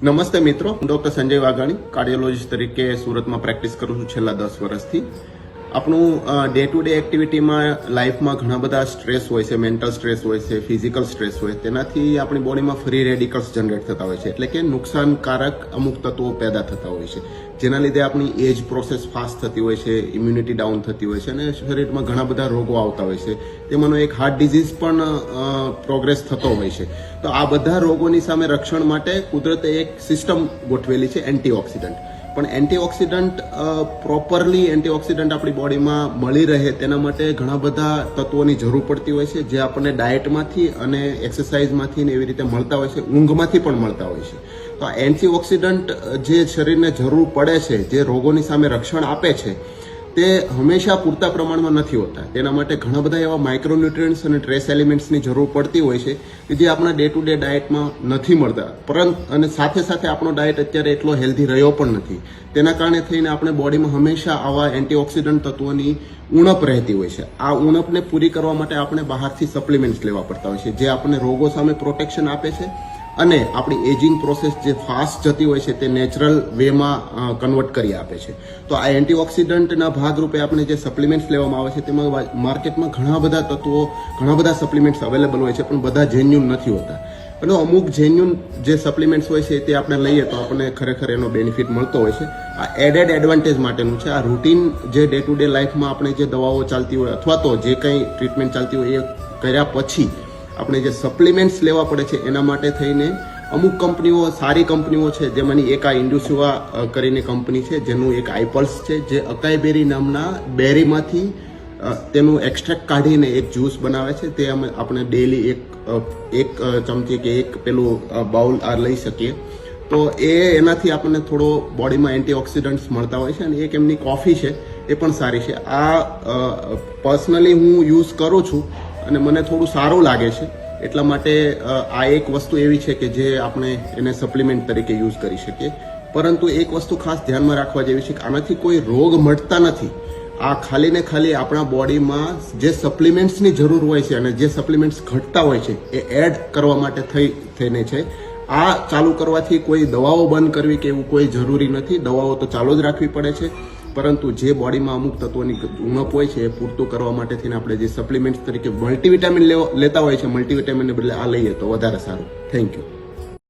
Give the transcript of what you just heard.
નમસ્તે મિત્રો, હું ડોક્ટર સંજય વાઘાણી કાર્ડિયોલોજીસ્ટ તરીકે સુરતમાં પ્રેક્ટિસ કરું છું છેલ્લા 10 વર્ષથી. આપણું ડે ટુ ડે એક્ટિવિટીમાં લાઈફમાં ઘણા બધા સ્ટ્રેસ હોય છે, મેન્ટલ સ્ટ્રેસ હોય છે, ફિઝિકલ સ્ટ્રેસ હોય, તેનાથી આપણી બોડીમાં ફ્રી રેડિકલ્સ જનરેટ થતા હોય છે, એટલે કે નુકસાનકારક અમુક તત્વો પેદા થતા હોય છે, જેના લીધે આપણી એજ પ્રોસેસ ફાસ્ટ થતી હોય છે, ઇમ્યુનિટી ડાઉન થતી હોય છે અને શરીરમાં ઘણા બધા રોગો આવતા હોય છે. તેમાંનો એક હાર્ટ ડિઝીઝ પણ પ્રોગ્રેસ થતો હોય છે. તો આ બધા રોગોની સામે રક્ષણ માટે કુદરતે એક સિસ્ટમ ગોઠવેલી છે, એન્ટીઓક્સિડન્ટ. પણ એન્ટીઓક્સિડન્ટ પ્રોપરલી એન્ટીઓક્સિડન્ટ આપણી બોડીમાં મળી રહે તેના માટે ઘણા બધા તત્વોની જરૂર પડતી હોય છે, જે આપણને ડાયટમાંથી અને એક્સરસાઇઝમાંથી ને એવી રીતે મળતા હોય છે, ઊંઘમાંથી પણ મળતા હોય છે. તો આ એન્ટીઓક્સિડન્ટ જે શરીરને જરૂર પડે છે, જે રોગોની સામે રક્ષણ આપે છે, તે હંમેશા પૂરતા પ્રમાણમાં નથી હોતા. તેના માટે ઘણા બધા એવા માઇક્રોન્યુટ્રિયન્ટ્સ અને ટ્રેસ એલિમેન્ટ્સની જરૂર પડતી હોય છે કે જે આપણા ડે ટુ ડે ડાયટમાં નથી મળતા. પરંતુ અને સાથે સાથે આપણો ડાયટ અત્યારે એટલો હેલ્ધી રહ્યો પણ નથી. તેના કારણે થઈને આપણે બોડીમાં હંમેશા આવા એન્ટીઓક્સિડન્ટ તત્વોની ઉણપ રહેતી હોય છે. આ ઉણપને પૂરી કરવા માટે આપણે બહારથી સપ્લિમેન્ટ્સ લેવા પડતા હોય છે, જે આપણને રોગો સામે પ્રોટેક્શન આપે છે અને આપણી એજિંગ પ્રોસેસ જે ફાસ્ટ જતી હોય છે તે નેચરલ વેમાં કન્વર્ટ કરી આપે છે. તો આ એન્ટીઓક્સિડન્ટના ભાગરૂપે આપણે જે સપ્લિમેન્ટ્સ લેવામાં આવે છે તેમાં માર્કેટમાં ઘણા બધા તત્વો, ઘણા બધા સપ્લિમેન્ટ્સ અવેલેબલ હોય છે, પણ બધા જેન્યુન નથી હોતા. અને અમુક જેન્યુન જે સપ્લિમેન્ટ્સ હોય છે તે આપણે લઈએ તો આપણને ખરેખર એનો બેનિફિટ મળતો હોય છે. આ એડેડ એડવાન્ટેજ માટેનું છે. આ રૂટીન જે ડે ટુ ડે લાઈફમાં આપણે જે દવાઓ ચાલતી હોય અથવા તો જે કંઈ ટ્રીટમેન્ટ ચાલતી હોય એ કર્યા પછી આપણે જે સપ્લિમેન્ટ્સ લેવા પડે છે એના માટે થઈને અમુક કંપનીઓ, સારી કંપનીઓ છે, જેમાંની એક આ ઇન્ડુસિવા કરીને કંપની છે, જેનું એક આઈપલ્સ છે, જે અકાઈ બેરી નામના બેરીમાંથી તેનું એક્સ્ટ્રેક્ટ કાઢીને એક જ્યુસ બનાવે છે. તે આપણે ડેલી એક ચમચી કે એક પેલું બાઉલ આ લઈ શકીએ તો એનાથી આપણને થોડો બોડીમાં એન્ટીઓક્સિડન્ટ્સ મળતા હોય છે. અને એક એમની કોફી છે, એ પણ સારી છે. આ પર્સનલી હું યુઝ કરું છું અને મને થોડું સારું લાગે છે. એટલા માટે આ એક વસ્તુ એવી છે કે જે આપણે એને સપ્લિમેન્ટ તરીકે યુઝ કરી શકીએ. પરંતુ એક વસ્તુ ખાસ ધ્યાનમાં રાખવા જેવી છે કે આનાથી કોઈ રોગ મળતા નથી. આ ખાલી ને ખાલી આપણા બોડીમાં જે સપ્લિમેન્ટ્સની જરૂર હોય છે અને જે સપ્લિમેન્ટ્સ ઘટતા હોય છે એ એડ કરવા માટે થઈને છે. આ ચાલુ કરવાથી કોઈ દવાઓ બંધ કરવી કે એવું કોઈ જરૂરી નથી. દવાઓ તો ચાલુ જ રાખવી પડે છે, પરંતુ જે બોડીમાં અમુક તત્વોની ઉણપ હોય છે એ પૂરતું કરવા માટે થઈને આપણે જે સપ્લિમેન્ટ્સ તરીકે મલ્ટીવિટામિન લેતા હોય છે, મલ્ટીવિટામિનને બદલે આ લઈએ તો વધારે સારું. Thank you.